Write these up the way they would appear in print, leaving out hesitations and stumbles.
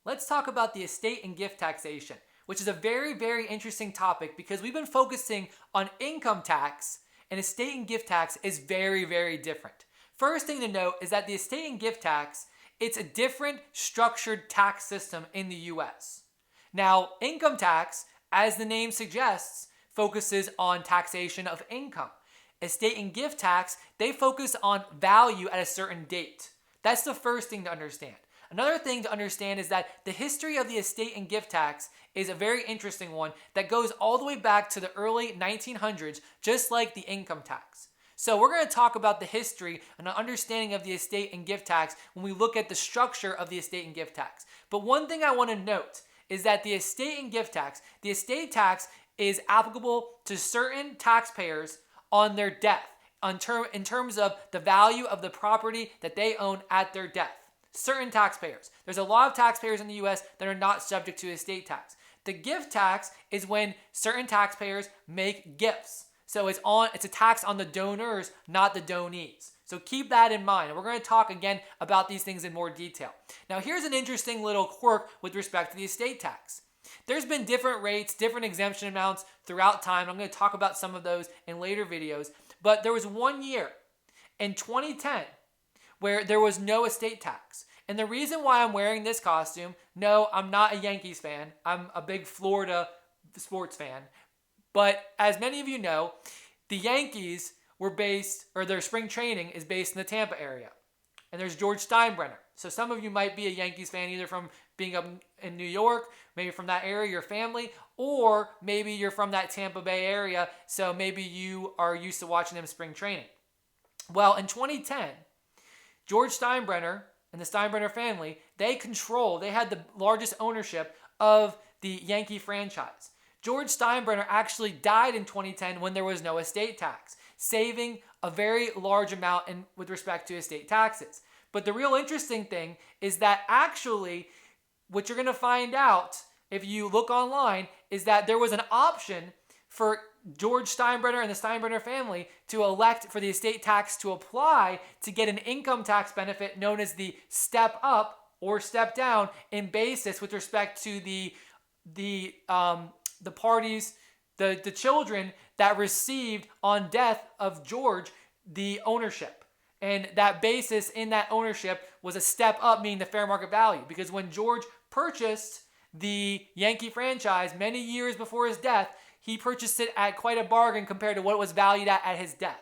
let's talk about the estate and gift taxation, which is a very, very interesting topic because we've been focusing on income tax, and estate and gift tax is very, very different. First thing to note is that the estate and gift tax, it's a different structured tax system in the US. Now, income tax, as the name suggests, focuses on taxation of income. Estate and gift tax, they focus on value at a certain date. That's the first thing to understand. Another thing to understand is that the history of the estate and gift tax is a very interesting one that goes all the way back to the early 1900s, just like the income tax. So we're going to talk about the history and an understanding of the estate and gift tax when we look at the structure of the estate and gift tax. But one thing I want to note is that the estate and gift tax, the estate tax is applicable to certain taxpayers on their death in terms of the value of the property that they own at their death. Certain taxpayers. There's a lot of taxpayers in the US that are not subject to estate tax. The gift tax is when certain taxpayers make gifts. So it's a tax on the donors, not the donees. So keep that in mind. And we're going to talk again about these things in more detail. Now here's an interesting little quirk with respect to the estate tax. There's been different rates, different exemption amounts throughout time. I'm going to talk about some of those in later videos. But there was one year in 2010 where there was no estate tax. And the reason why I'm wearing this costume, no, I'm not a Yankees fan. I'm a big Florida sports fan. But as many of you know, the Yankees were based, or their spring training is based in the Tampa area. And there's George Steinbrenner. So some of you might be a Yankees fan either from being up in New York, maybe from that area, your family, or maybe you're from that Tampa Bay area, so maybe you are used to watching them spring training. Well, in 2010, George Steinbrenner and the Steinbrenner family, they had the largest ownership of the Yankee franchise. George Steinbrenner actually died in 2010 when there was no estate tax, saving a very large amount with respect to estate taxes. But the real interesting thing is that actually, what you're going to find out if you look online is that there was an option for George Steinbrenner and the Steinbrenner family to elect for the estate tax to apply to get an income tax benefit known as the step up or step down in basis with respect to the parties, the children that received on death of George the ownership. And that basis in that ownership was a step up, meaning the fair market value. Because when George purchased the Yankee franchise many years before his death, he purchased it at quite a bargain compared to what it was valued at his death.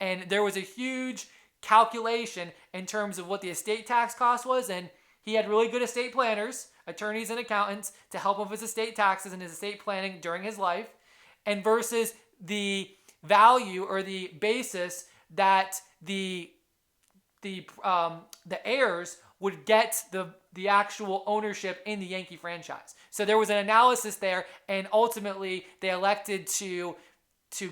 And there was a huge calculation in terms of what the estate tax cost was, and he had really good estate planners, attorneys and accountants to help him with his estate taxes and his estate planning during his life, and versus the value or the basis that the heirs would get the actual ownership in the Yankee franchise. So there was an analysis there, and ultimately they elected to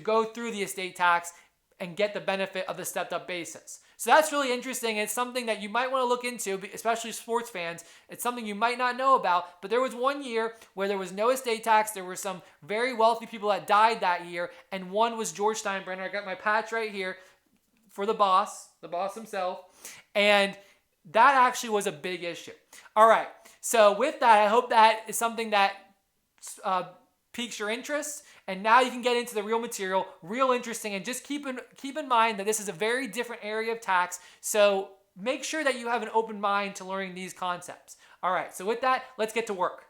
go through the estate tax and get the benefit of the stepped up basis. So that's really interesting. It's something that you might want to look into, especially sports fans. It's something you might not know about, but there was one year where there was no estate tax. There were some very wealthy people that died that year, and one was George Steinbrenner. I got my patch right here for the boss himself, and that actually was a big issue. All right, so with that, I hope that is something that piques your interest, and now you can get into the real material, real interesting, and just keep in mind that this is a very different area of tax, so make sure that you have an open mind to learning these concepts. All right, so with that, let's get to work.